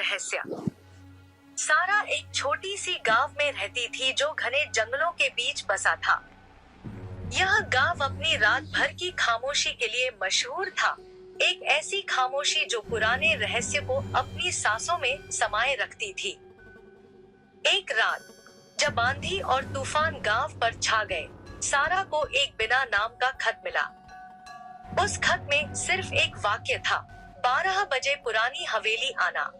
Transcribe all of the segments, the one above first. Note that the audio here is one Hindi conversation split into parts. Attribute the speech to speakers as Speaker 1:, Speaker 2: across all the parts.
Speaker 1: रहस्य। सारा एक छोटी सी गांव में रहती थी जो घने जंगलों के बीच बसा था। यह गांव अपनी रात भर की खामोशी के लिए मशहूर था, एक ऐसी खामोशी जो पुराने रहस्य को अपनी सांसों में समाये रखती थी। एक रात जब आंधी और तूफान गांव पर छा गए, सारा को एक बिना नाम का खत मिला। उस खत में सिर्फ एक वाक्य था, 12 बजे पुरानी हवेली आना।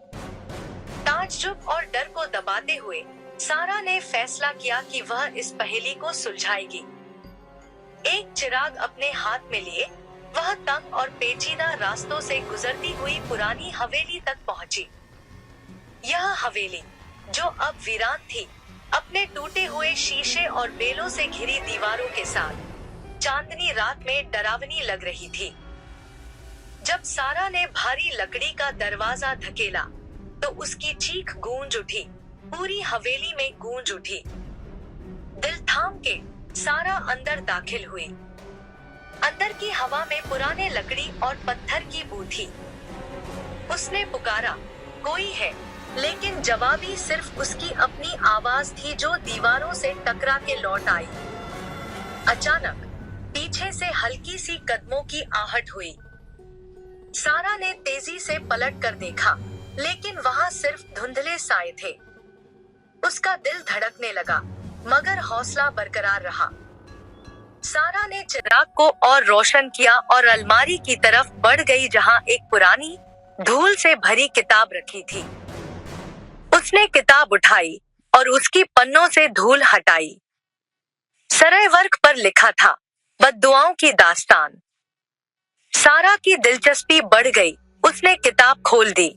Speaker 1: ताज्जुब और डर को दबाते हुए सारा ने फैसला किया कि वह इस पहेली को सुलझाएगी। एक चिराग अपने हाथ में लिए वह तंग और पेचीदा रास्तों से गुजरती हुई पुरानी हवेली तक पहुंची। यह हवेली, जो अब वीरान थी, अपने टूटे हुए शीशे और बेलों से घिरी दीवारों के साथ चांदनी रात में डरावनी लग रही थी। जब सारा ने भारी लकड़ी का दरवाजा धकेला तो उसकी चीख गूंज उठी, पूरी हवेली में गूंज उठी। दिल थाम के सारा अंदर दाखिल हुई। अंदर की हवा में पुराने लकड़ी और पत्थर की बू थी। उसने पुकारा, कोई है, लेकिन जवाबी सिर्फ उसकी अपनी आवाज थी जो दीवारों से टकरा के लौट आई। अचानक पीछे से हल्की सी कदमों की आहट हुई। सारा ने तेजी से पलट कर देखा, लेकिन वहां सिर्फ धुंधले साए थे। उसका दिल धड़कने लगा, मगर हौसला बरकरार रहा। सारा ने चिराग को और रोशन किया और अलमारी की तरफ बढ़ गई जहां एक पुरानी, धूल से भरी किताब रखी थी। उसने किताब उठाई और उसकी पन्नों से धूल हटाई। सरय वर्क पर लिखा था, बद्दुआओं की दास्तान। सारा की दिलचस्पी बढ़ गई। उसने किताब खोल दी।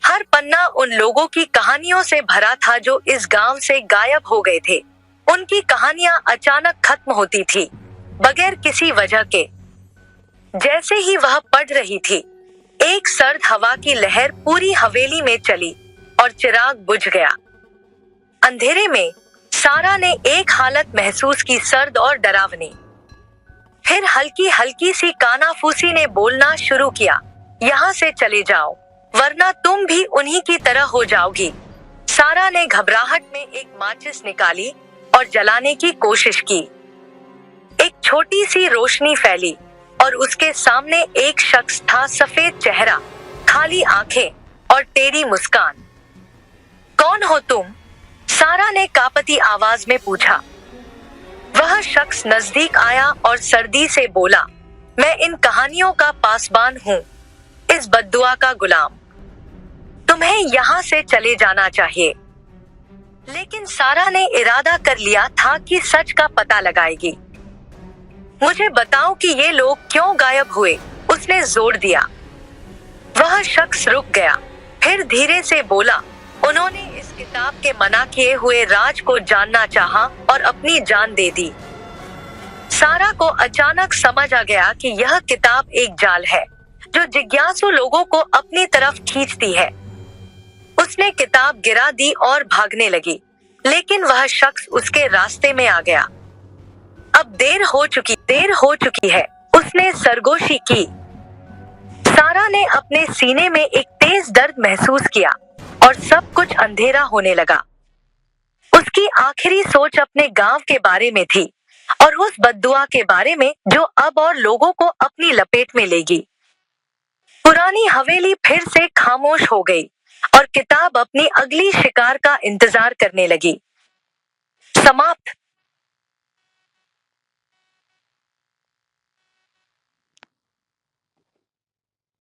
Speaker 1: हर पन्ना उन लोगों की कहानियों से भरा था जो इस गांव से गायब हो गए थे। उनकी कहानियां अचानक खत्म होती थी, बगैर किसी वजह के। जैसे ही वह पढ़ रही थी, एक सर्द हवा की लहर पूरी हवेली में चली और चिराग बुझ गया। अंधेरे में सारा ने एक हालत महसूस की, सर्द और डरावनी। फिर हल्की हल्की सी कानाफूसी ने बोलना शुरू किया, यहाँ से चले जाओ, वरना तुम भी उन्हीं की तरह हो जाओगी। सारा ने घबराहट में एक माचिस निकाली और जलाने की कोशिश की। एक छोटी सी रोशनी फैली और उसके सामने एक शख्स था, सफेद चेहरा, खाली आंखें और टेढ़ी मुस्कान। कौन हो तुम? सारा ने कांपती आवाज में पूछा। वह शख्स नजदीक आया और सर्दी से बोला, मैं इन कहानियों का पासबान हूँ, इस बद्दुआ का गुलाम। तुम्हें यहाँ से चले जाना चाहिए। लेकिन सारा ने इरादा कर लिया था कि सच का पता लगाएगी। मुझे बताओ कि ये लोग क्यों गायब हुए, उसने जोर दिया। वह शख्स रुक गया, फिर धीरे से बोला, उन्होंने इस किताब के मना किए हुए राज को जानना चाहा और अपनी जान दे दी। सारा को अचानक समझ आ गया कि यह किताब एक जाल है जो जिज्ञासु लोगों को अपनी तरफ खींचती है। उसने किताब गिरा दी और भागने लगी, लेकिन वह शख्स उसके रास्ते में आ गया। अब देर हो चुकी है, उसने सरगोशी की। सारा ने अपने सीने में एक तेज दर्द महसूस किया और सब कुछ अंधेरा होने लगा। उसकी आखिरी सोच अपने गांव के बारे में थी और उस बद्दुआ के बारे में जो अब और लोगों को अपनी लपेट में लेगी। पुरानी हवेली फिर से खामोश हो गई और किताब अपनी अगली शिकार का इंतजार करने लगी। समाप्त।